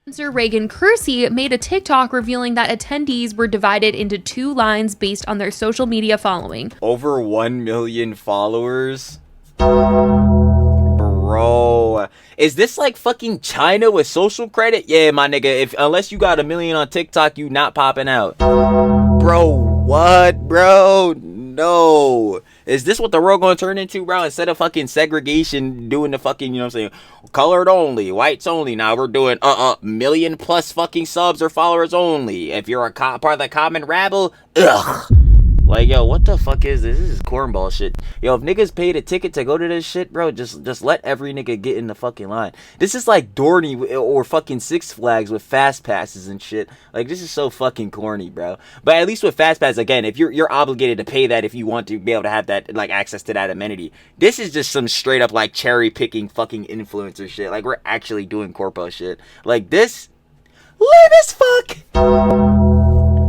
Influencer Reagan Kersey made a TikTok revealing that attendees were divided into two lines based on their social media following. Over 1 million followers? Bro, is this like fucking China with social credit? Yeah, my nigga, unless you got 1 million on TikTok, you not popping out. Bro, what, bro? No. Is this what the world gonna turn into, bro? Instead of fucking segregation, doing the fucking, you know what I'm saying, colored only, whites only, now we're doing million plus fucking subs or followers only. If you're a part of the common rabble, ugh. Like, yo, what the fuck is this? This is cornball shit. Yo, if niggas paid a ticket to go to this shit, bro, just let every nigga get in the fucking line. This is like Dorney or fucking Six Flags with fast passes and shit. Like, this is so fucking corny, bro. But at least with fast pass, again, if you're obligated to pay that if you want to be able to have that, like, access to that amenity. This is just some straight up, like, cherry picking fucking influencer shit. Like, we're actually doing corpo shit. Like, this, lame as fuck.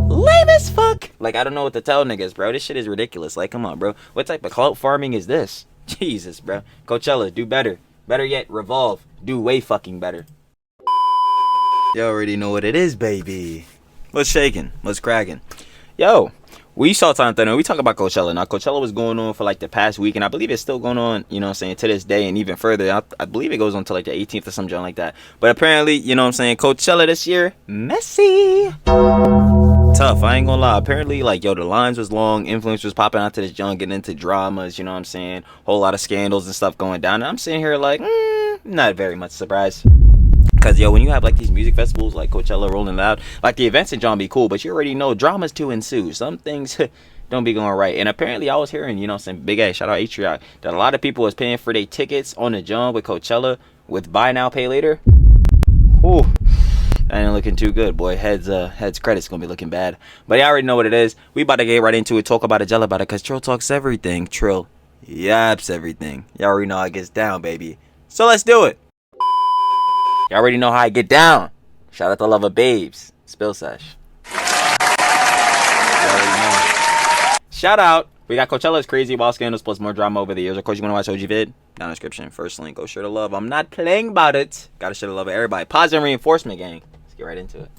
Lame as fuck. Like, I don't know what to tell niggas, bro. This shit is ridiculous. Like, come on, bro. What type of clout farming is this? Jesus, bro. Coachella, do better. Better yet, Revolve, do way fucking better. You already know what it is, baby. What's shaking? What's cracking? Yo, we saw Tana. We talk about Coachella. Now, Coachella was going on for like the past week, and I believe it's still going on, you know what I'm saying, to this day, and even further. I believe it goes on to like the 18th or something like that. But apparently, you know what I'm saying, Coachella this year, messy. Tough, I ain't gonna lie. Apparently, like, yo, the lines was long, influencers popping out to this junk, getting into dramas, you know what I'm saying, whole lot of scandals and stuff going down, and I'm sitting here like, not very much surprised. Because, yo, when you have like these music festivals like Coachella rolling out, like the events in John be cool, but you already know dramas to ensue. Some things don't be going right. And apparently I was hearing, you know what I'm saying, big A, shout out Atriot, that a lot of people was paying for their tickets on the John with Coachella with buy now, pay later. Ooh. That ain't looking too good, boy. Heads credit's gonna be looking bad. But y'all already know what it is. We about to get right into it, talk about it, gel about it, cause Trill talks everything. Trill yaps everything. Y'all already know how it gets down, baby. So let's do it. Y'all already know how I get down. Shout out to Lover Babes. Spill Sesh. Shout out. We got Coachella's crazy wild scandals plus more drama over the years. Of course, you want to watch OG vid? Down in the description. First link. Go share the love. I'm not playing about it. Gotta share the love of everybody. Positive reinforcement, gang. Let's get right into it.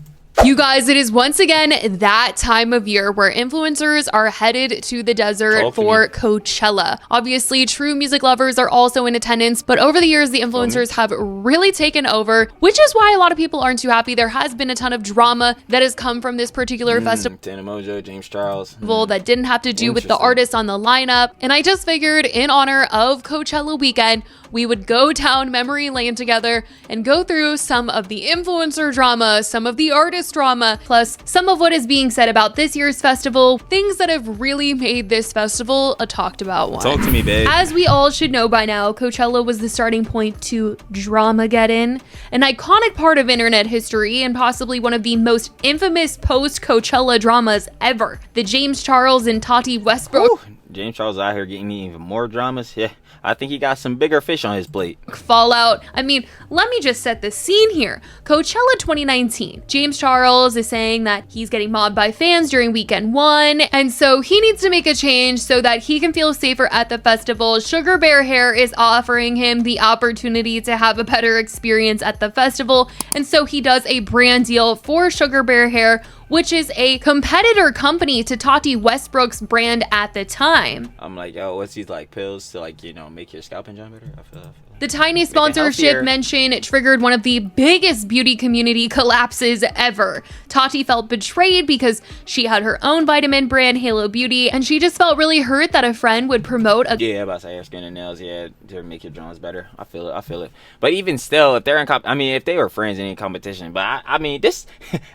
You guys, it is once again that time of year where influencers are headed to the desert for Coachella. Obviously, true music lovers are also in attendance, but over the years, the influencers have really taken over, which is why a lot of people aren't too happy. There has been a ton of drama that has come from this particular festival. Tana Mongeau, James Charles. That didn't have to do with the artists on the lineup. And I just figured in honor of Coachella weekend, we would go down memory lane together and go through some of the influencer drama, some of the artist drama, plus some of what is being said about this year's festival, things that have really made this festival a talked about one. Talk to me, babe. As we all should know by now, Coachella was the starting point to Dramageddon, an iconic part of internet history and possibly one of the most infamous post-Coachella dramas ever. The James Charles and Tati Westbrook. Ooh, James Charles out here getting even more dramas. Yeah. I think he got some bigger fish on his plate. Fallout. I mean, let me just set the scene here. Coachella 2019. James Charles is saying that he's getting mobbed by fans during weekend one, and so he needs to make a change so that he can feel safer at the festival. Sugar Bear Hair is offering him the opportunity to have a better experience at the festival, and so he does a brand deal for Sugar Bear Hair, which is a competitor company to Tati Westbrook's brand at the time. I'm like, yo, what's these like pills to like, you know, make your scalp and job better? I feel the tiny sponsorship mention triggered one of the biggest beauty community collapses ever. Tati felt betrayed because she had her own vitamin brand, Halo Beauty, and she just felt really hurt that a friend would promote a— Yeah, about to say hair, skin, and nails, yeah, to make your drawings better. I feel it. But even still, if they're in if they were friends in competition, but I mean, this,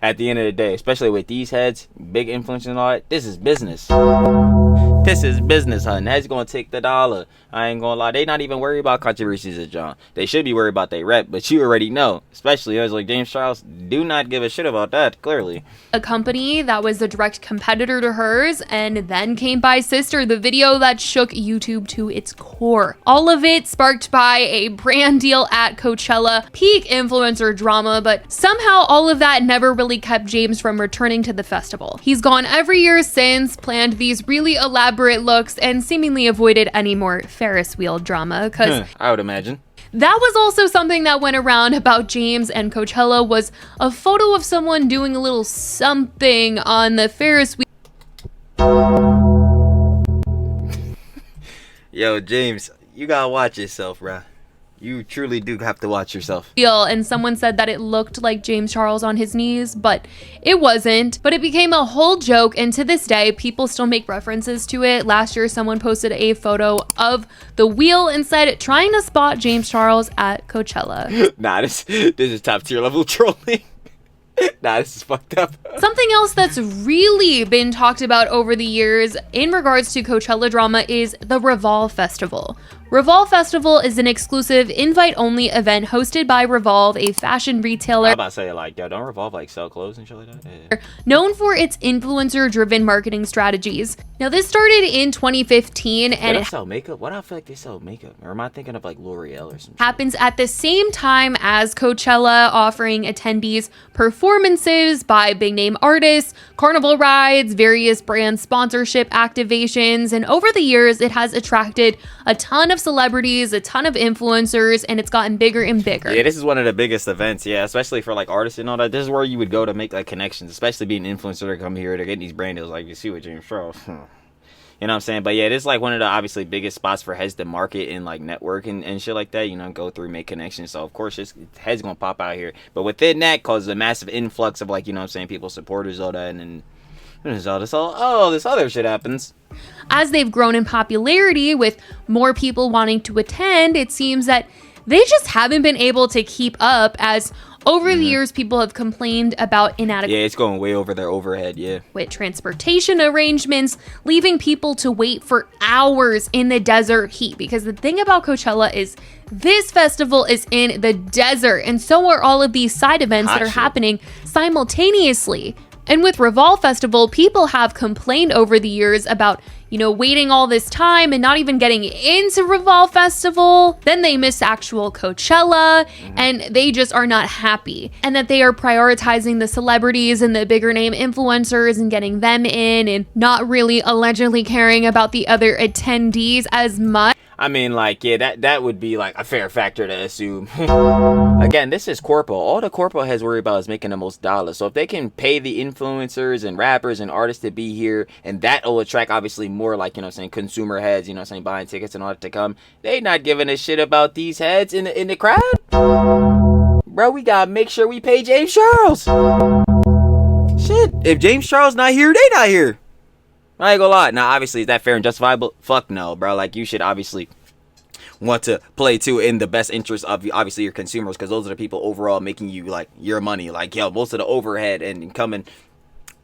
at the end of the day, especially with these heads, big influence and all that, this is business. This is business, hun. That's gonna take the dollar. I ain't gonna lie. They not even worried about controversies at John. They should be worried about their rep, but you already know. Especially as like James Charles, do not give a shit about that, clearly. A company that was a direct competitor to hers, and then came by Sister, the video that shook YouTube to its core. All of it sparked by a brand deal at Coachella, peak influencer drama, but somehow all of that never really kept James from returning to the festival. He's gone every year since, planned these really elaborate looks, and seemingly avoided any more Ferris wheel drama, because I would imagine That was also something that went around about James and Coachella, was a photo of someone doing a little something on the Ferris wheel. Yo, James, you gotta watch yourself, bruh. You truly do have to watch yourself. And someone said that it looked like James Charles on his knees, but it wasn't. But it became a whole joke, and to this day, people still make references to it. Last year, someone posted a photo of the wheel and said, trying to spot James Charles at Coachella. Nah, this is top tier level trolling. Nah, this is fucked up. Something else that's really been talked about over the years in regards to Coachella drama is the Revolve Festival. Revolve Festival is an exclusive invite-only event hosted by Revolve, a fashion retailer. I'm about to say, like, yo, don't Revolve, like, sell clothes and shit like that? Yeah. Known for its influencer-driven marketing strategies. Now, this started in 2015, and they sell makeup? Why do I feel like they sell makeup? Or am I thinking of, like, L'Oreal or something? Happens at the same time as Coachella, offering attendees performances by big-name artists, carnival rides, various brand sponsorship activations, and over the years, it has attracted a ton of celebrities, a ton of influencers, and it's gotten bigger and bigger. Yeah, this is one of the biggest events, yeah, especially for like artists and all that. This is where you would go to make like connections, especially being an influencer to come here to get these brand deals like you see with James Charles. You know what I'm saying? But yeah, this is like one of the obviously biggest spots for heads to market and like network and shit like that, you know, go through, make connections. So of course this heads gonna pop out here. But within that causes a massive influx of like, you know what I'm saying, people, supporters, all that, and then this other shit happens. As they've grown in popularity with more people wanting to attend, it seems that they just haven't been able to keep up, as over the years people have complained about inadequate it's going way over their overhead, with transportation arrangements, leaving people to wait for hours in the desert heat. Because the thing about Coachella is this festival is in the desert, and so are all of these side events that are happening simultaneously. And with Revolve Festival, people have complained over the years about, you know, waiting all this time and not even getting into Revolve Festival. Then they miss actual Coachella, and they just are not happy. And that they are prioritizing the celebrities and the bigger name influencers and getting them in, and not really allegedly caring about the other attendees as much. I mean, like, yeah, that would be like a fair factor to assume. Again, this is corpo. All the corpo heads worry about is making the most dollars. So if they can pay the influencers and rappers and artists to be here, and that will attract obviously more, like, you know what I'm saying, consumer heads, you know what I'm saying, buying tickets and all that to come, they not giving a shit about these heads in the crowd. Bro, we gotta make sure we pay James Charles. Shit, if James Charles not here, they not here. I ain't gonna lie. Now, obviously, is that fair and justifiable? Fuck no, bro. Like, you should obviously want to play, too, in the best interest of, obviously, your consumers, because those are the people overall making you, like, your money. Like, yo, most of the overhead and coming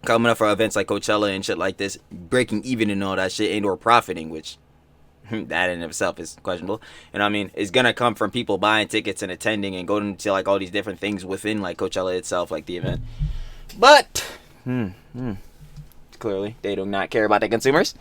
up for events like Coachella and shit like this, breaking even and all that shit, and or profiting, which that in itself is questionable. And I mean, it's gonna come from people buying tickets and attending and going to, like, all these different things within, like, Coachella itself, like the event. But, clearly, they do not care about the consumers.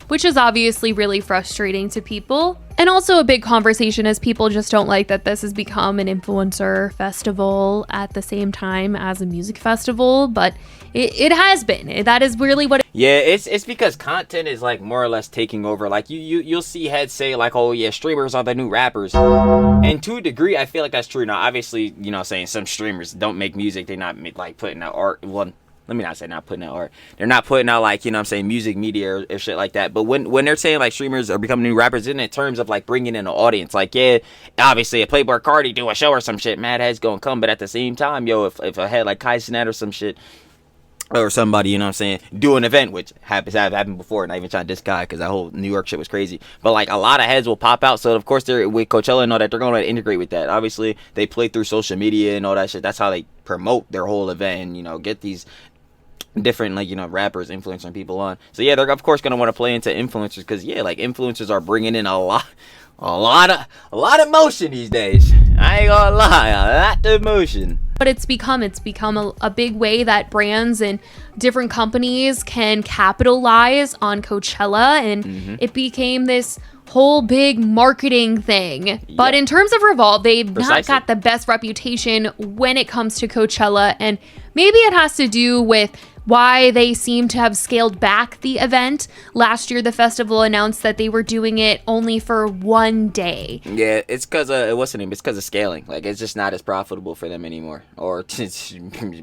Which is obviously really frustrating to people. And also a big conversation, as people just don't like that this has become an influencer festival at the same time as a music festival. But it has been. That is really what it's because content is like more or less taking over. Like you'll see heads say like, oh yeah, streamers are the new rappers. And to a degree, I feel like that's true. Now, obviously, you know, saying some streamers don't make music. They're not like putting out art. Well, let me not say not putting out art. They're not putting out, like, you know what I'm saying, music, media, or shit like that. But when they're saying, like, streamers are becoming new rappers, in terms of, like, bringing in an audience. Like, yeah, obviously, if Playboy Cardi do a show or some shit, mad heads gonna come. But at the same time, yo, if a head like Kai Cenat or some shit, or somebody, you know what I'm saying, do an event, which have happened before, not even trying to diss Kai, because that whole New York shit was crazy. But, like, a lot of heads will pop out. So, of course, they're with Coachella and all that, they're going to integrate with that. Obviously, they play through social media and all that shit. That's how they promote their whole event and, you know, get these different, like, you know, rappers influencing people on. So yeah, they're of course gonna want to play into influencers, because yeah, like, influencers are bringing in a lot of motion these days. I ain't gonna lie, a lot of motion. But it's become a big way that brands and different companies can capitalize on Coachella, and it became this whole big marketing thing. But in terms of Revolve, they've not got the best reputation when it comes to Coachella, and maybe it has to do with why they seem to have scaled back the event. Last year, the festival announced that they were doing it only for one day. Yeah, it's because of, what's the name? It's because of scaling. Like, it's just not as profitable for them anymore. Or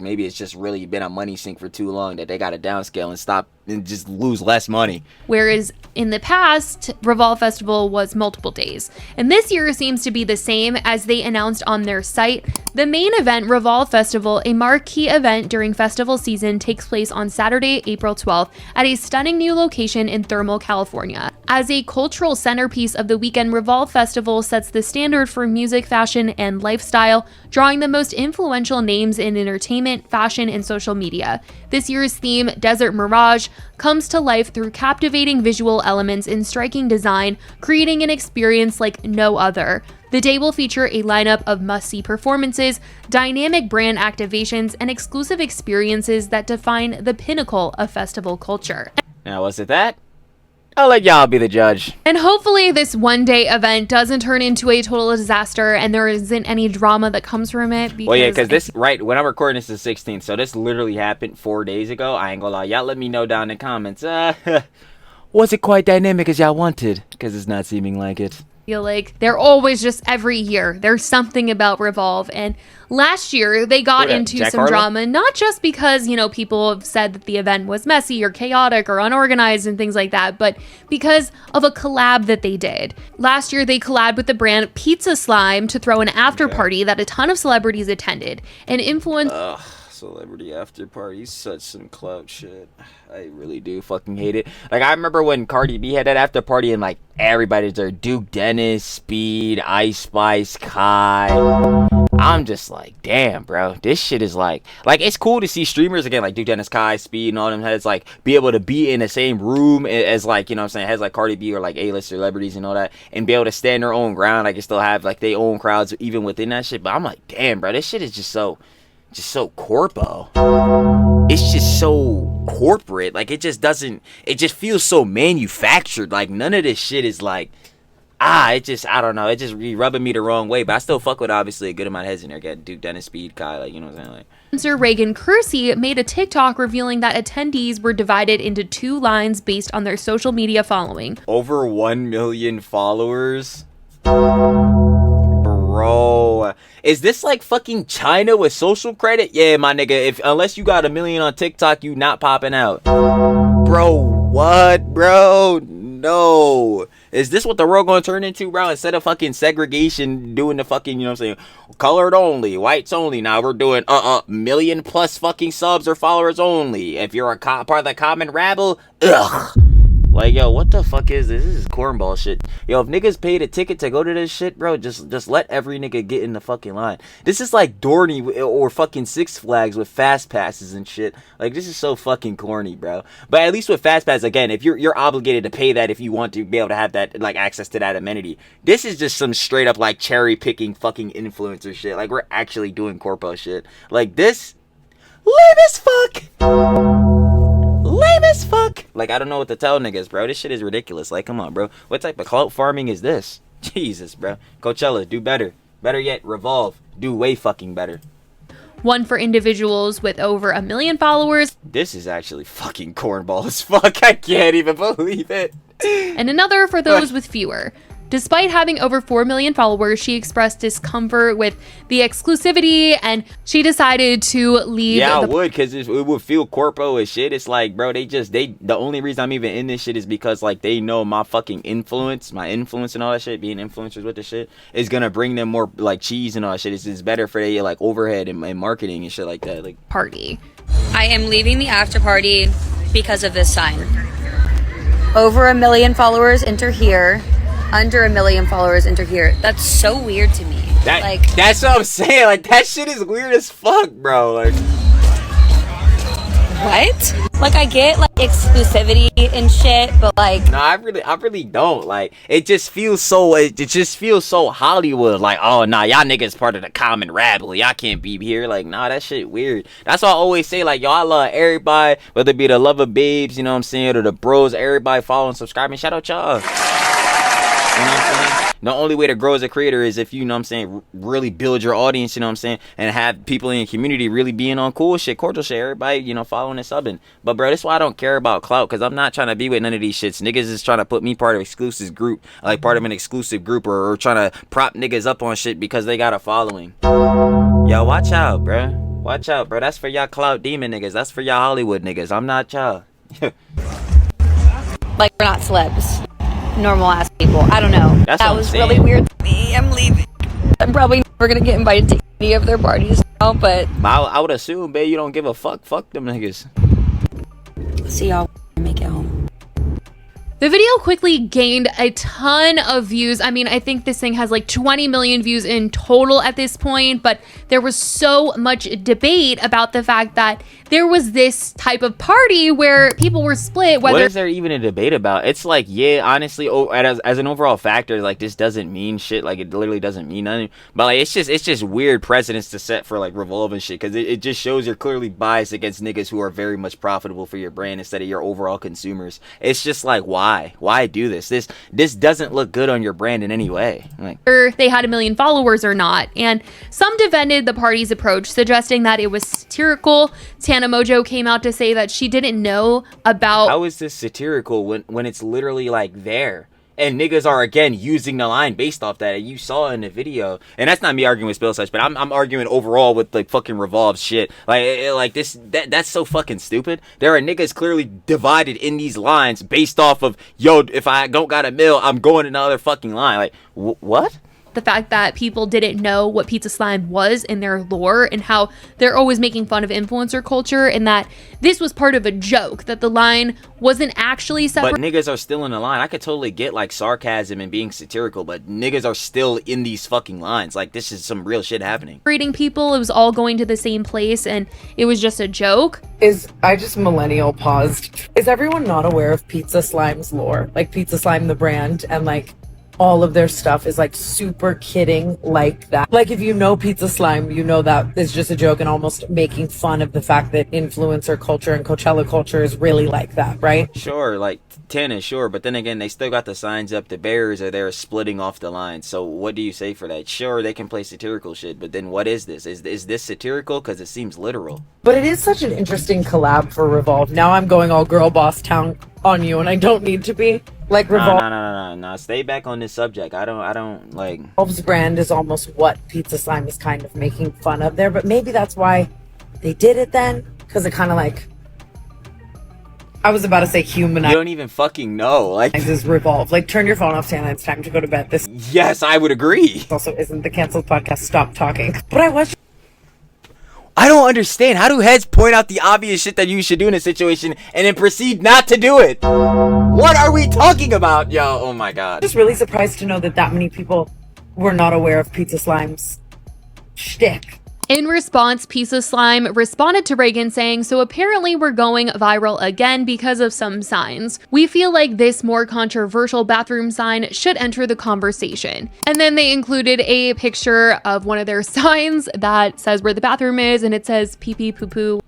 maybe it's just really been a money sink for too long that they got to downscale and stop and just lose less money. Whereas in the past, Revolve Festival was multiple days. And this year seems to be the same, as they announced on their site. The main event, Revolve Festival, a marquee event during festival season, takes place on Saturday, April 12th at a stunning new location in Thermal, California. As a cultural centerpiece of the weekend, Revolve Festival sets the standard for music, fashion, and lifestyle, drawing the most influential names in entertainment, fashion, and social media. This year's theme, Desert Mirage, comes to life through captivating visual elements and striking design, creating an experience like no other. The day will feature a lineup of must-see performances, dynamic brand activations, and exclusive experiences that define the pinnacle of festival culture. Now, was it that? I'll let y'all be the judge. And hopefully this one-day event doesn't turn into a total disaster and there isn't any drama that comes from it. Well, yeah, because this, right, when I'm recording this is 16th, so this literally happened 4 days ago. I ain't gonna lie. Y'all let me know down in the comments. Was it quite dynamic as y'all wanted? Because it's not seeming like it. Feel like they're always just every year there's something about Revolve, and last year they got into Jack some Harlow? drama, not just because, you know, people have said that the event was messy or chaotic or unorganized and things like that, but because of a collab that they did. Last year they collabed with the brand Pizza Slime to throw an after party that a ton of celebrities attended, and influenced Celebrity after party, such some clout shit. I really do fucking hate it. Like, I remember when Cardi B had that after party and like everybody's there. Duke Dennis, Speed, Ice Spice, Kai. I'm just like, damn, bro. This shit is like it's cool to see streamers again, like Duke Dennis, Kai, Speed, and all them heads like be able to be in the same room as like, you know what I'm saying, heads like Cardi B or like A-list celebrities and all that, and be able to stand their own ground. Like, and still have like their own crowds even within that shit. But I'm like, damn, bro, this shit is just so corpo. It's just so corporate. Like, it just feels so manufactured. Like, none of this shit is like, I don't know, it just be rubbing me the wrong way. But I still fuck with obviously a good amount of heads in there. Get Duke Dennis, Speed, Kai, like, you know what I'm saying, like. Sir Reagan Kersey made a TikTok revealing that attendees were divided into two lines based on their social media following. Over 1 million followers? Bro, is this like fucking China with social credit? Yeah, my nigga, unless you got 1 million on TikTok, you not popping out. Bro, what, bro? No. Is this what the world gonna turn into, bro? Instead of fucking segregation, doing the fucking, you know what I'm saying, colored only, whites only, now we're doing million plus fucking subs or followers only. If you're a part of the common rabble, ugh. Like, yo, what the fuck is this? This is cornball shit. Yo, if niggas paid a ticket to go to this shit, bro, just let every nigga get in the fucking line. This is like Dorney or fucking Six Flags with fast passes and shit. Like, this is so fucking corny, bro. But at least with fast pass, again, if you're obligated to pay that if you want to be able to have that, like, access to that amenity. This is just some straight up, like, cherry picking fucking influencer shit. Like, we're actually doing corpo shit. Like, this, lame as fuck. Lame as fuck. Like, I don't know what to tell niggas, bro. This shit is ridiculous. Like, come on, bro. What type of clout farming is this? Jesus, bro. Coachella, do better. Better yet, Revolve, do way fucking better. One for individuals with over 1 million followers. This is actually fucking cornball as fuck. I can't even believe it. And another for those with fewer. Despite having over 4 million followers, she expressed discomfort with the exclusivity and she decided to leave. Yeah, I would, because it would feel corpo as shit. It's like, bro, the only reason I'm even in this shit is because, like, they know my fucking influence, and all that shit, being influencers with the shit, is gonna bring them more, like, cheese and all that shit. It's better for their, like, overhead and marketing and shit like that. Like, party. I am leaving the after party because of this sign. Over 1 million followers, enter here. Under 1 million followers, enter here. That's so weird to me. That's what I'm saying. Like, that shit is weird as fuck, bro. Like, what? Like, I get, like, exclusivity and shit, but, like, no, I really don't. Like, it just feels so Hollywood. Like, oh, nah, y'all niggas part of the common rabble. Y'all can't be here. Like, nah, that shit weird. That's why I always say, like, yo, I love everybody, whether it be the love of babes, you know what I'm saying, or the bros, everybody following, subscribing. Shout out y'all. You know what I'm saying? The only way to grow as a creator is if you know what I'm saying, really build your audience, you know what I'm saying, and have people in your community really being on cool shit, cordial shit, everybody, you know, following and subbing. But bro, that's why I don't care about clout, because I'm not trying to be with none of these shits. Niggas is trying to put me part of exclusive group, like part of an exclusive group, or trying to prop niggas up on shit because they got a following. Yo, watch out, bro. Watch out, bro. That's for y'all clout demon niggas. That's for y'all Hollywood niggas. I'm not y'all. Like, we're not celebs. Normal ass people. I don't know. That's that what I'm was saying. really weird to me. I'm leaving. I'm probably never gonna get invited to any of their parties now, but I would assume, babe, you don't give a fuck. Fuck them niggas. see y'all when I make it home. The video quickly gained a ton of views. I mean, I think this thing has like 20 million views in total at this point, but there was so much debate about the fact that there was this type of party where people were split. What is there even a debate about? It's like, yeah, honestly, as an overall factor, like, this doesn't mean shit. Like, it literally doesn't mean nothing. But like, it's just weird precedents to set for like Revolve and shit, because it just shows you're clearly biased against niggas who are very much profitable for your brand instead of your overall consumers. It's just like, why do this? This doesn't look good on your brand in any way. Like, they had 1 million followers or not. And some defended the party's approach, suggesting that it was satirical. Tana Mongeau came out to say that she didn't know about... How is this satirical when it's literally like there? And niggas are, again, using the line based off that. You saw in the video. And that's not me arguing with Spill Such, but I'm arguing overall with, like, fucking Revolve shit. Like that's so fucking stupid. There are niggas clearly divided in these lines based off of, yo, if I don't got a mill, I'm going another fucking line. Like, what? The fact that people didn't know what pizza slime was in their lore, and how they're always making fun of influencer culture, and that this was part of a joke, that the line wasn't actually separate. But niggas are still in the line. I could totally get like sarcasm and being satirical, but niggas are still in these fucking lines. Like, this is some real shit happening. Separating people, it was all going to the same place, and it was just a joke. I just millennial paused. Is everyone not aware of Pizza Slime's lore? Like, Pizza Slime, the brand, and like all of their stuff is like super kidding like that. Like, if you know Pizza Slime, you know that is just a joke and almost making fun of the fact that influencer culture and Coachella culture is really like that, right? Sure, like 10 is sure, but then again, they still got the signs up. The barriers are there splitting off the line. So what do you say for that? Sure, they can play satirical shit, but then what is this? Is this satirical? Because it seems literal. But it is such an interesting collab for Revolve. Now I'm going all girl boss town on you, and I don't need to be. Like, Revolve. No. Stay back on this subject. I don't like. Revolve's brand is almost what Pizza Slime is kind of making fun of there, but maybe that's why they did it then, because it kind of like, I was about to say humanizes. You don't even fucking know. Like, Revolve. Like, turn your phone off, Tana. It's time to go to bed. This yes, I would agree. also isn't the canceled podcast. Stop talking. But I don't understand. How do heads point out the obvious shit that you should do in a situation and then proceed not to do it? What are we talking about, yo? Oh my god. just really surprised to know that many people were not aware of Pizza Slime's shtick. In response, Pizza Slime responded to Reagan saying, "So apparently we're going viral again because of some signs. We feel like this more controversial bathroom sign should enter the conversation." And then they included a picture of one of their signs that says where the bathroom is, and it says pee pee poo poo.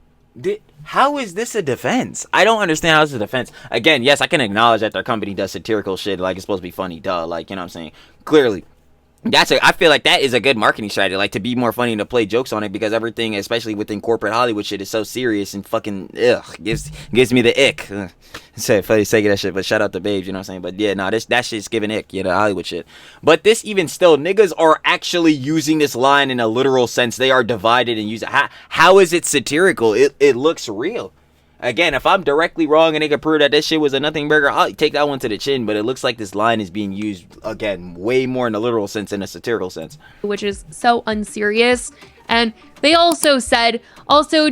How is this a defense? I don't understand how this is a defense. Again, yes, I can acknowledge that their company does satirical shit, like it's supposed to be funny, duh. Like, you know what I'm saying? Clearly. I feel like that is a good marketing strategy, like to be more funny and to play jokes on it, because everything, especially within corporate Hollywood shit, is so serious and fucking gives me the ick. Say funny say that shit, but shout out to Babes, you know what I'm saying? But yeah, no, that shit's giving ick, you know, Hollywood shit. But this, even still, niggas are actually using this line in a literal sense. They are divided and use it. How is it satirical? It looks real. Again, if I'm directly wrong and they can prove that this shit was a nothing burger, I'll take that one to the chin. But it looks like this line is being used, again, way more in a literal sense than a satirical sense. Which is so unserious. And they also said,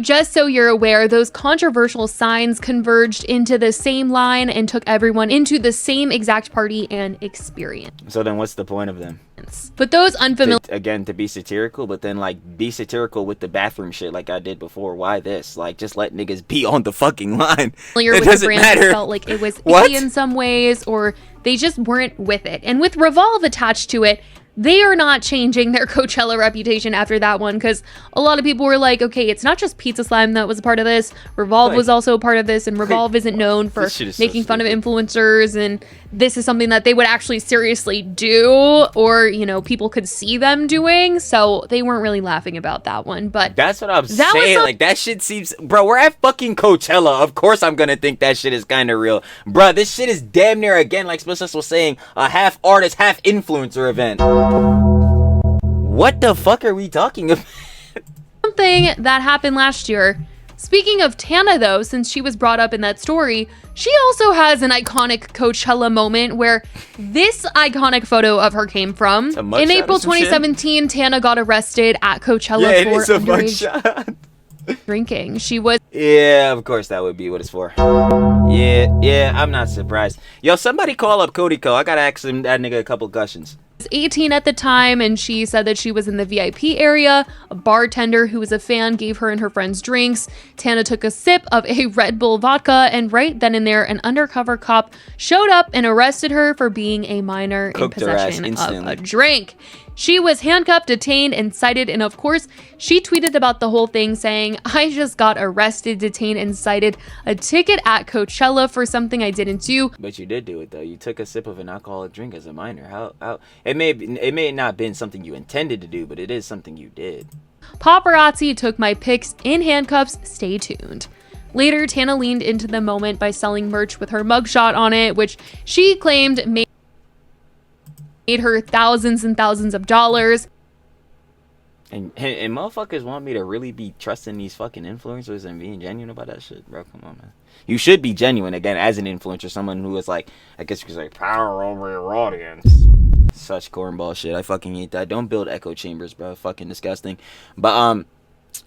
just so you're aware, those controversial signs converged into the same line and took everyone into the same exact party and experience. So then what's the point of them? But those unfamiliar... To be satirical, but then, like, be satirical with the bathroom shit like I did before. Why this? Like, just let niggas be on the fucking line. It doesn't matter. Felt like it was icky in some ways, or they just weren't with it. And with Revolve attached to it, they are not changing their Coachella reputation after that one, because a lot of people were like, okay, it's not just Pizza Slime that was a part of this. Revolve was also a part of this, and Revolve isn't known for making fun of influencers, and this is something that they would actually seriously do, or, you know, people could see them doing, so they weren't really laughing about that one. But that's what I'm saying. Like, that shit seems... Bro, we're at fucking Coachella. Of course I'm gonna think that shit is kind of real. Bro, this shit is damn near, again, like Spliss was saying, a half artist, half influencer event. What the fuck are we talking about? Something that happened last year. Speaking of Tana, though, since she was brought up in that story, she also has an iconic Coachella moment where this iconic photo of her came from. In April 2017, Tana got arrested at Coachella for underage drinking. She was... Yeah, of course that would be what it's for. Yeah, I'm not surprised. Yo, somebody call up Cody Co. I gotta ask him, that nigga, a couple questions. 18 at the time, and she said that she was in the VIP area. A bartender who was a fan gave her and her friends drinks. Tana took a sip of a Red Bull vodka, and right then and there, an undercover cop showed up and arrested her for being a minor in possession of a drink. She was handcuffed, detained, and cited, and of course, she tweeted about the whole thing saying, "I just got arrested, detained, and cited, a ticket at Coachella for something I didn't do." But you did do it, though. You took a sip of an alcoholic drink as a minor. How? It may not have been something you intended to do, but it is something you did. Paparazzi took my pics in handcuffs. Stay tuned. Later, Tana leaned into the moment by selling merch with her mugshot on it, which she claimed made her thousands and thousands of dollars. And motherfuckers want me to really be trusting these fucking influencers and being genuine about that shit, bro. Come on, man. You should be genuine, again, as an influencer, someone who is like, I guess you could say, power over your audience. Such cornball shit. I fucking hate that. Don't build echo chambers, bro. Fucking disgusting. But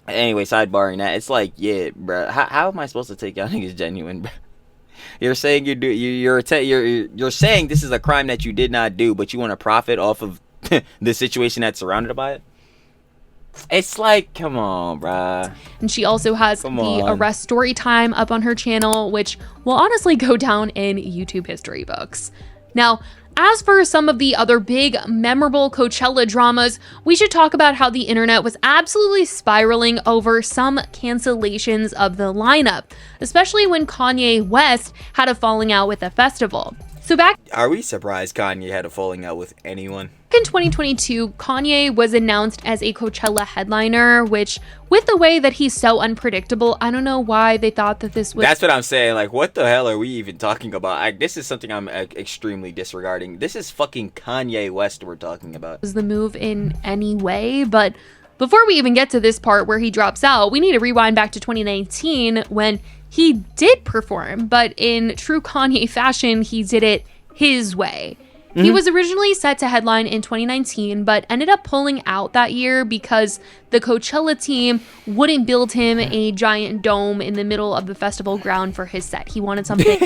anyway, sidebarring that, it's like, yeah, bro. How am I supposed to take y'all niggas genuine, bro? You're saying you're saying this is a crime that you did not do, but you want to profit off of the situation that's surrounded by it? It's like, come on, bruh. And she also has the arrest story time up on her channel, which will honestly go down in YouTube history books. Now, as for some of the other big, memorable Coachella dramas, we should talk about how the internet was absolutely spiraling over some cancellations of the lineup, especially when Kanye West had a falling out with the festival. So are we surprised Kanye had a falling out with anyone? In 2022, Kanye was announced as a Coachella headliner, which, with the way that he's so unpredictable, I don't know why they thought that this was... That's what I'm saying. Like, what the hell are we even talking about? This is something I'm extremely disregarding. This is fucking Kanye West we're talking about. ...was the move in any way, but before we even get to this part where he drops out, we need to rewind back to 2019 when he did perform, but in true Kanye fashion, he did it his way. He was originally set to headline in 2019, but ended up pulling out that year because the Coachella team wouldn't build him a giant dome in the middle of the festival ground for his set. He wanted something...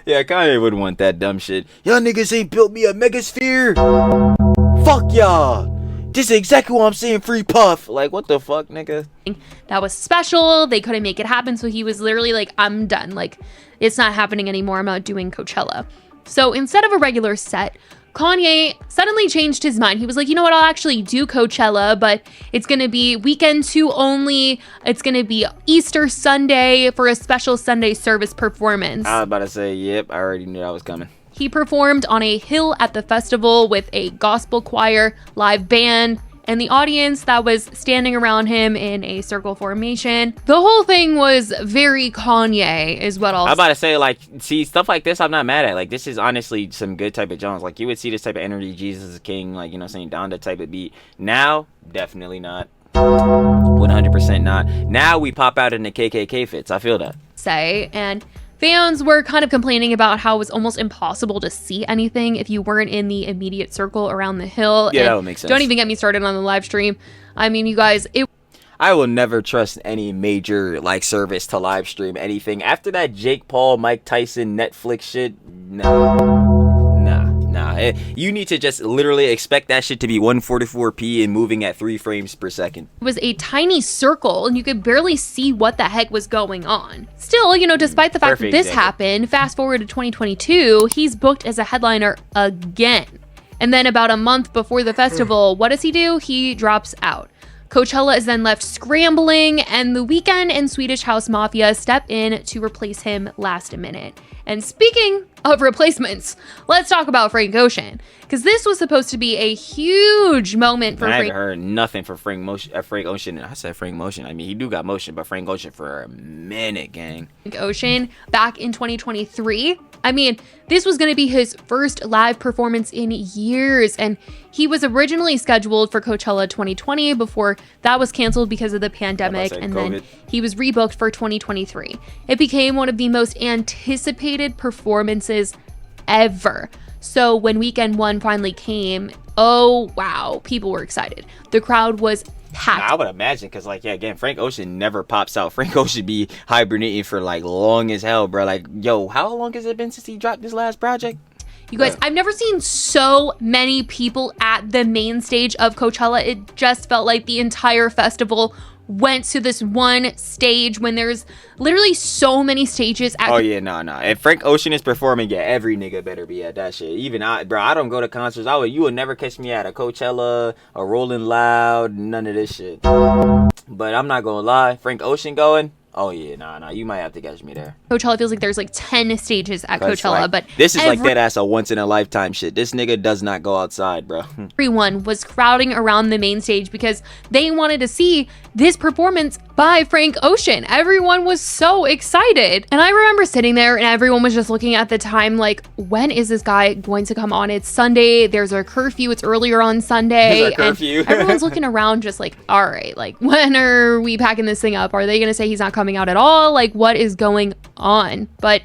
Yeah, Kanye would want that dumb shit. Y'all niggas ain't built me a megasphere. Fuck y'all. This is exactly what I'm saying, free puff. Like, what the fuck, nigga? That was special. They couldn't make it happen, so he was literally like, I'm done. Like, it's not happening anymore. I'm not doing Coachella. So instead of a regular set, Kanye suddenly changed his mind. He was like, you know what, I'll actually do Coachella, but it's going to be weekend 2 only. It's going to be Easter Sunday for a special Sunday service performance. I was about to say, yep, I already knew that was coming. He performed on a hill at the festival with a gospel choir, live band, and the audience that was standing around him in a circle formation. The whole thing was very Kanye, is what I'm about to say. Like, see, stuff like this I'm not mad at. Like, this is honestly some good type of Jones. Like, you would see this type of energy, Jesus is King, like, you know what I'm saying, down that type of beat. Now, definitely not. 100% not. Now we pop out in the KKK fits. I feel that. And fans were kind of complaining about how it was almost impossible to see anything if you weren't in the immediate circle around the hill. Yeah, that would make sense. Don't even get me started on the live stream. I mean, you guys, I will never trust any major, like, service to live stream anything. After that Jake Paul, Mike Tyson, Netflix shit, nah. You need to just literally expect that shit to be 144p and moving at 3 frames per second. It was a tiny circle and you could barely see what the heck was going on. Still, you know, despite the fact that this happened, fast forward to 2022, he's booked as a headliner again. And then about a month before the festival, what does he do? He drops out. Coachella is then left scrambling, and The Weeknd and Swedish House Mafia step in to replace him last minute. And speaking of replacements, let's talk about Frank Ocean, because this was supposed to be a huge moment for I Frank. haven't heard nothing for Frank Ocean. I said Frank Motion. I mean, he do got motion, but Frank Ocean for a minute, gang. Frank Ocean back in 2023. I mean, this was going to be his first live performance in years, and he was originally scheduled for Coachella 2020 before that was canceled because of the pandemic, and COVID. then he was rebooked for 2023. It became one of the most anticipated performances ever. So when Weekend 1 finally came, oh wow, people were excited. The crowd was packed. I would imagine, because like, yeah, again, Frank Ocean never pops out. Frank Ocean be hibernating for like long as hell, bro. Like, yo, how long has it been since he dropped his last project? You guys, I've never seen so many people at the main stage of Coachella. It just felt like the entire festival went to this one stage when there's literally so many stages at Nah. If Frank Ocean is performing, yeah, every nigga better be at that shit. Even I, bro, I don't go to concerts. You would never catch me at a Coachella, a Rolling Loud, none of this shit. But I'm not gonna lie, Frank Ocean going, oh yeah, nah, you might have to catch me there. Coachella. Feels like there's like 10 stages at Coachella, like, but this is like that ass a once in a lifetime shit. This nigga does not go outside, bro. Everyone was crowding around the main stage because they wanted to see this performance by Frank Ocean. Everyone was so excited. And I remember sitting there and everyone was just looking at the time like, when is this guy going to come on? It's Sunday. There's a curfew. It's earlier on Sunday. There's a curfew. And everyone's looking around just like, all right, like when are we packing this thing up? Are they going to say he's not coming out at all? Like what is going on? But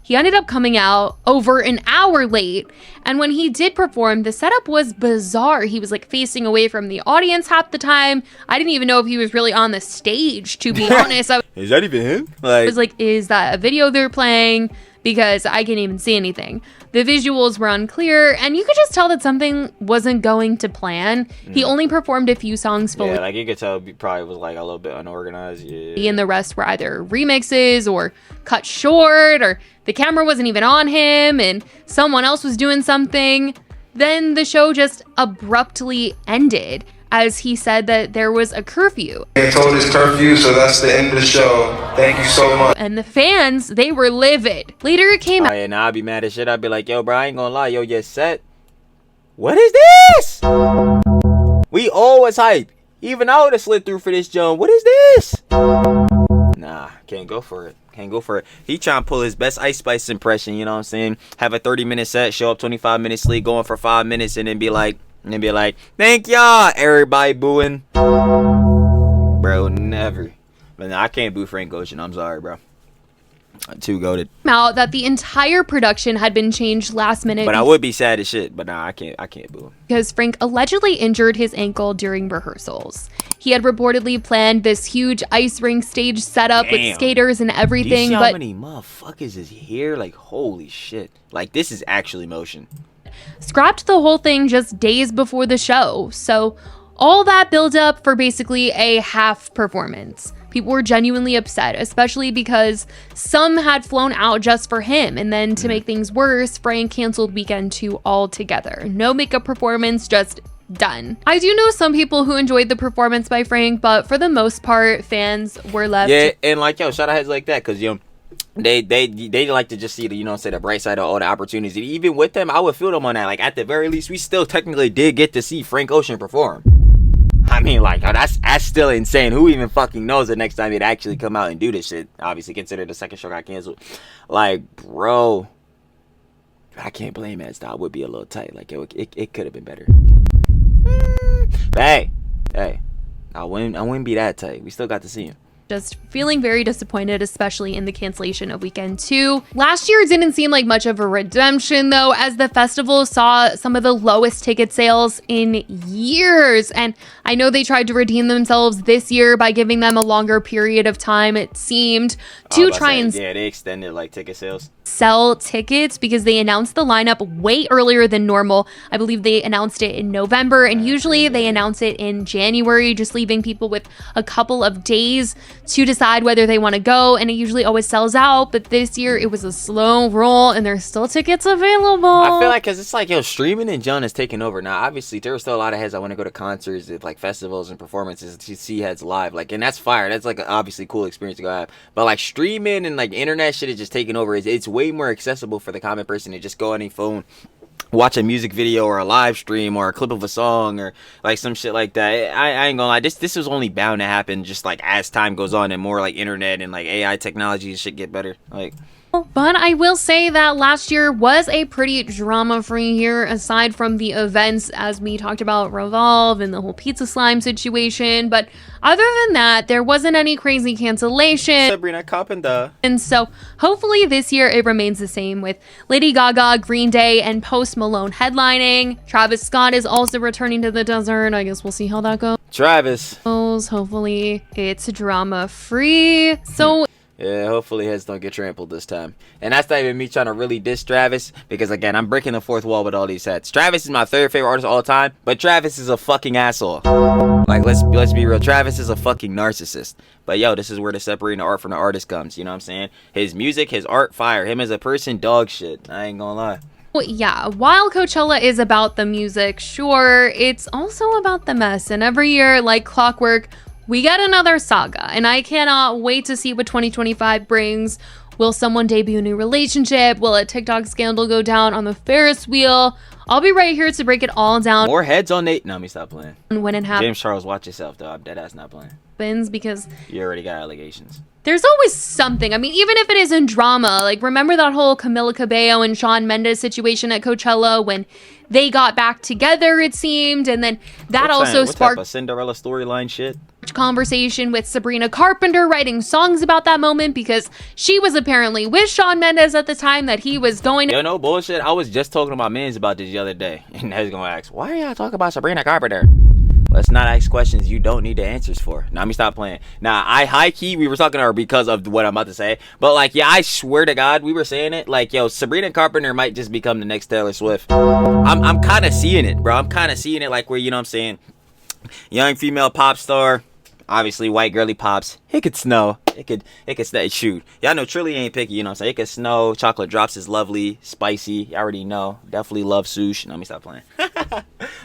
he ended up coming out over an hour late. And when he did perform, the setup was bizarre. He was like facing away from the audience half the time. I didn't even know if he was really on the stage, to be honest. Is that even him? I was like, is that a video they're playing? Because I can't even see anything. The visuals were unclear, and you could just tell that something wasn't going to plan. He only performed a few songs fully. Yeah, like you could tell he probably was like a little bit unorganized. Yeah. And the rest were either remixes or cut short, or the camera wasn't even on him and someone else was doing something. Then the show just abruptly ended, as he said that there was a curfew. They told us curfew, so that's the end of the show. Thank you so much. And the fans, they were livid. Later it came out. Yeah, nah, I'd be mad as shit. I'd be like, yo, bro, I ain't gonna lie, yo, your set. What is this? We always hype. Even I would have slid through for this jump. What is this? Nah, can't go for it. He trying to pull his best Ice Spice impression, you know what I'm saying? Have a 30-minute set, show up 25 minutes late, going for 5 minutes, and then be like, thank y'all, everybody booing. Bro, never. But nah, I can't boo Frank Ocean. I'm sorry, bro. I'm too goated. Out that the entire production had been changed last minute. But I would be sad as shit. But nah, I can't boo him. Because Frank allegedly injured his ankle during rehearsals. He had reportedly planned this huge ice rink stage setup with skaters and everything. Do you see but how many motherfuckers is here? Like, holy shit. Like, this is actually motion. Scrapped the whole thing just days before the show. So all that build up for basically a half performance. People were genuinely upset, especially because some had flown out just for him. And then to make things worse, Frank canceled Weekend 2 altogether. No makeup performance, just done. I do know some people who enjoyed the performance by Frank, but for the most part, fans were left. Yeah, and like, yo, shout out heads like that, because, you know, they like to just see the, you know, say the bright side of all the opportunities. Even with them, I would feel them on that. Like, at the very least, we still technically did get to see Frank Ocean perform. I mean, like, that's still insane. Who even fucking knows the next time he'd actually come out and do this shit? Obviously, consider the second show got canceled. Like, bro, I can't blame that. That would be a little tight. Like, it could have been better. But hey, I wouldn't be that tight. We still got to see him. Just feeling very disappointed, especially in the cancellation of Weekend 2. Last year didn't seem like much of a redemption, though, as the festival saw some of the lowest ticket sales in years. And I know they tried to redeem themselves this year by giving them a longer period of time, it seemed, to try and... Yeah, they extended, like, ticket sales. sell tickets because they announced the lineup way earlier than normal. I believe they announced it in November, and usually they announce it in January, just leaving people with a couple of days to decide whether they want to go, and it usually always sells out. But this year it was a slow roll and there's still tickets available. I feel like, because it's like, yo, streaming and John is taking over now. Obviously there are still a lot of heads I want to go to concerts at like festivals and performances to see heads live, like, and that's fire. That's like an obviously cool experience to go have. But like streaming and like internet shit is just taking over. It's way more accessible for the common person to just go on any phone, watch a music video or a live stream or a clip of a song or like some shit like that. I ain't gonna lie, this is only bound to happen just like as time goes on and more like internet and like AI technology and shit get better. Like, but I will say that last year was a pretty drama-free year, aside from the events, as we talked about Revolve and the whole pizza slime situation. But other than that, there wasn't any crazy cancellation. Sabrina Carpenter. And so hopefully this year it remains the same, with Lady Gaga, Green Day, and Post Malone headlining. Travis Scott is also returning to the desert. I guess we'll see how that goes. Travis. Hopefully it's drama-free. So yeah, hopefully heads don't get trampled this time. And that's not even me trying to really diss Travis, because again, I'm breaking the fourth wall with all these heads. Travis is my third favorite artist of all time, but Travis is a fucking asshole. Like, let's be real. Travis is a fucking narcissist. But yo, this is where the separating the art from the artist comes. You know what I'm saying? His music, his art, fire. Him as a person, dog shit. I ain't gonna lie. well, yeah, while Coachella is about the music, sure, it's also about the mess. And every year, like clockwork, we get another saga, and I cannot wait to see what 2025 brings. Will someone debut a new relationship? Will a TikTok scandal go down on the Ferris wheel? I'll be right here to break it all down. More heads on Nate. No, me stop playing. When it James Charles, watch yourself, though. I'm dead ass not playing. happens, because You already got allegations. there's always something. I mean, even if it isn't drama, like remember that whole Camila Cabello and Shawn Mendes situation at Coachella when they got back together, it seemed, and then that also sparked a Cinderella storyline shit. conversation with Sabrina Carpenter writing songs about that moment, because she was apparently with Shawn Mendes at the time that he was going to. Yo, no bullshit. I was just talking to my mans about this the other day, and I was gonna ask, why are y'all talking about Sabrina Carpenter? Let's not ask questions you don't need the answers for. Now, let me stop playing. Now, I high-key, we were talking to her because of what I'm about to say. But, like, yeah, I swear to God, we were saying it. Like, yo, Sabrina Carpenter might just become the next Taylor Swift. I'm kind of seeing it, bro. I'm kind of seeing it, like, where, you know what I'm saying? Young female pop star. Obviously, white girly pops. It could snow. It could snow. Shoot. Y'all know Trilly ain't picky, you know what I'm saying? It could snow. Chocolate drops is lovely. Spicy. You already know. Definitely love sushi. Let me stop playing.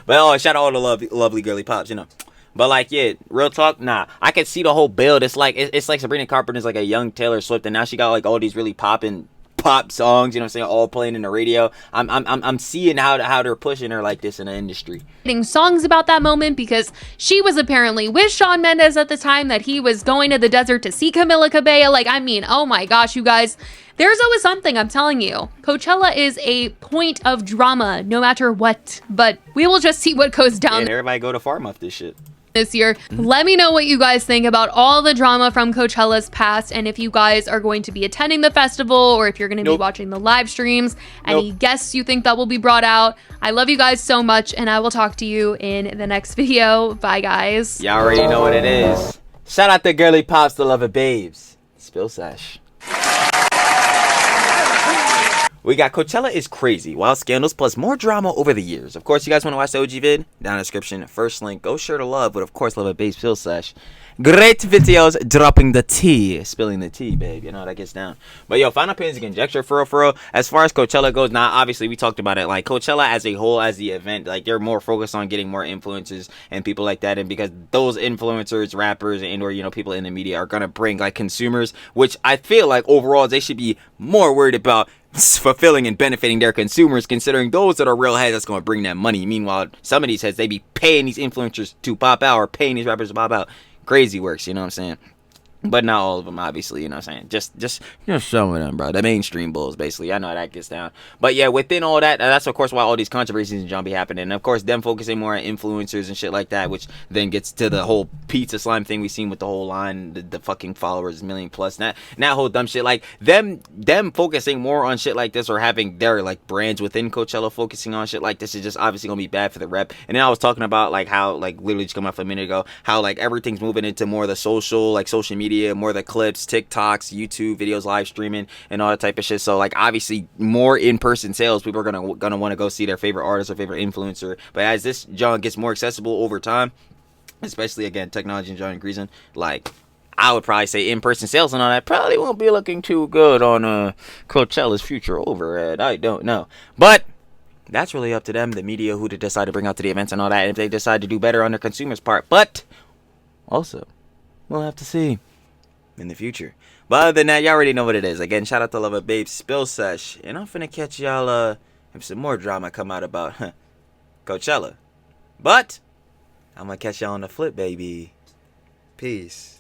But oh, shout out all the lovely girly pops, you know. But like, yeah, real talk, nah. I can see the whole build. It's like Sabrina Carpenter's like a young Taylor Swift, and now she got like all these really popping pop songs, you know what I'm saying, all playing in the radio. I'm seeing how they're pushing her like this in the industry. Songs about that moment, because she was apparently with Shawn Mendes at the time that he was going to the desert to see Camila Cabello. Like, I mean, oh my gosh, you guys, there's always something, I'm telling you. Coachella is a point of drama, no matter what. But we will just see what goes down. And everybody go to farm off this shit this year. Let me know what you guys think about all the drama from Coachella's past, and if you guys are going to be attending the festival, or if you're going to be watching the live streams. Any guests you think that will be brought out. I love you guys so much, and I will talk to you in the next video. Bye, guys. Y'all already know what it is. Shout out to girly pops, the lover babes. Spill Sash. We got Coachella is crazy, wild scandals plus more drama over the years. Of course, you guys want to watch the OG vid? Down in the description, first link. Go share the love, but of course, love a babe Spill Sash. Great videos, dropping the tea, spilling the tea, babe. You know how that gets down. But yo, final opinions and conjecture for real. As far as Coachella goes, now obviously we talked about it. Like Coachella as a whole, as the event, like they're more focused on getting more influencers and people like that. And because those influencers, rappers, and or people in the media are gonna bring like consumers, which I feel like overall they should be more worried about fulfilling and benefiting their consumers, considering those that are real heads that's going to bring them money. Meanwhile, some of these heads, they be paying these influencers to pop out or paying these rappers to pop out. Crazy works, you know what I'm saying? But not all of them, obviously, you know what I'm saying? Just some of them, bro. The mainstream bulls, basically. I know how that gets down. But yeah, within all that, that's of course why all these controversies and John be happening. And of course, them focusing more on influencers and shit like that, which then gets to the whole pizza slime thing we seen with the whole line, the fucking followers, million plus, and that whole dumb shit. Like, them focusing more on shit like this, or having their, like, brands within Coachella focusing on shit like this is just obviously gonna be bad for the rep. And then I was talking about, like, how, like, literally just come off a minute ago, how, like, everything's moving into more of the social media media, more of the clips, TikToks, YouTube videos, live streaming, and all that type of shit. So like obviously more in-person sales, people are gonna want to go see their favorite artist or favorite influencer. But as this junk gets more accessible over time, especially again technology and increasing, like I would probably say in-person sales and all that probably won't be looking too good on Coachella's future overhead. I don't know, but that's really up to them, the media, who to decide to bring out to the events and all that, and if they decide to do better on the consumer's part. But also, we'll have to see in the future. But other than that, y'all already know what it is. Again, shout out to Love It Babe Spill Sesh, and I'm finna catch y'all if some more drama come out about Coachella. But I'm gonna catch y'all on the flip, baby. Peace.